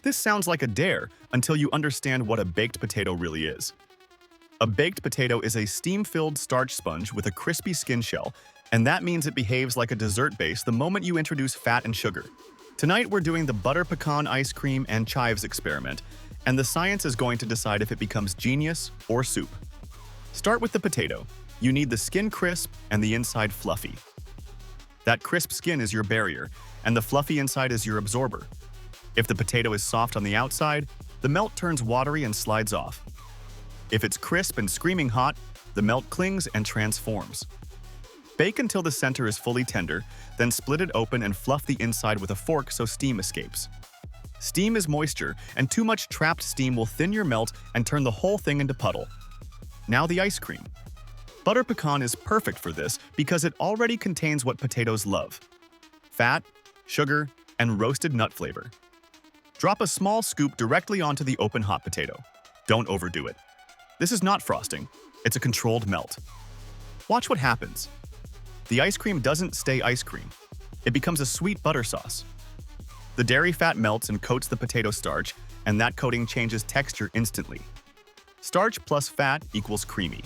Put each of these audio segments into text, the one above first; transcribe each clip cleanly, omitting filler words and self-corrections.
This sounds like a dare until you understand what a baked potato really is. A baked potato is a steam-filled starch sponge with a crispy skin shell, and that means it behaves like a dessert base the moment you introduce fat and sugar. Tonight we're doing the butter pecan ice cream and chives experiment, and the science is going to decide if it becomes genius or soup. Start with the potato. You need the skin crisp and the inside fluffy. That crisp skin is your barrier, and the fluffy inside is your absorber. If the potato is soft on the outside, the melt turns watery and slides off. If it's crisp and screaming hot, the melt clings and transforms. Bake until the center is fully tender, then split it open and fluff the inside with a fork so steam escapes. Steam is moisture, and too much trapped steam will thin your melt and turn the whole thing into puddle. Now the ice cream. Butter pecan is perfect for this because it already contains what potatoes love: fat, sugar, and roasted nut flavor. Drop a small scoop directly onto the open hot potato. Don't overdo it. This is not frosting, it's a controlled melt. Watch what happens. The ice cream doesn't stay ice cream. It becomes a sweet butter sauce. The dairy fat melts and coats the potato starch, and that coating changes texture instantly. Starch plus fat equals creamy.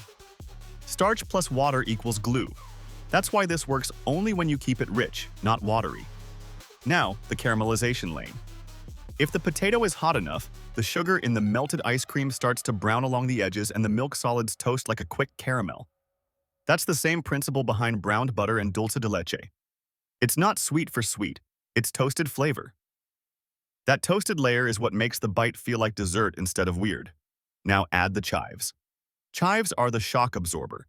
Starch plus water equals glue. That's why this works only when you keep it rich, not watery. Now, the caramelization lane. If the potato is hot enough, the sugar in the melted ice cream starts to brown along the edges and the milk solids toast like a quick caramel. That's the same principle behind browned butter and dulce de leche. It's not sweet for sweet, it's toasted flavor. That toasted layer is what makes the bite feel like dessert instead of weird. Now add the chives. Chives are the shock absorber.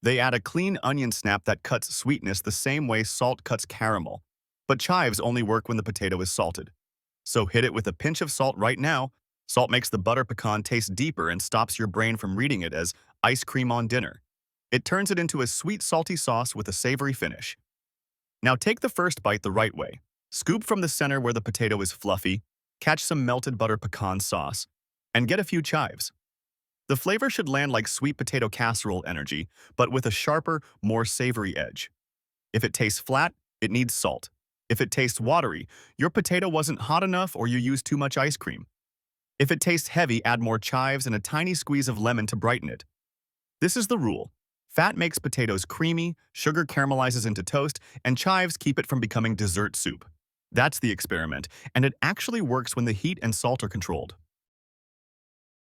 They add a clean onion snap that cuts sweetness the same way salt cuts caramel. But chives only work when the potato is salted. So hit it with a pinch of salt right now. Salt makes the butter pecan taste deeper and stops your brain from reading it as ice cream on dinner. It turns it into a sweet, salty sauce with a savory finish. Now take the first bite the right way. Scoop from the center where the potato is fluffy, catch some melted butter pecan sauce, and get a few chives. The flavor should land like sweet potato casserole energy, but with a sharper, more savory edge. If it tastes flat, it needs salt. If it tastes watery, your potato wasn't hot enough or you used too much ice cream. If it tastes heavy, add more chives and a tiny squeeze of lemon to brighten it. This is the rule. Fat makes potatoes creamy, sugar caramelizes into toast, and chives keep it from becoming dessert soup. That's the experiment, and it actually works when the heat and salt are controlled.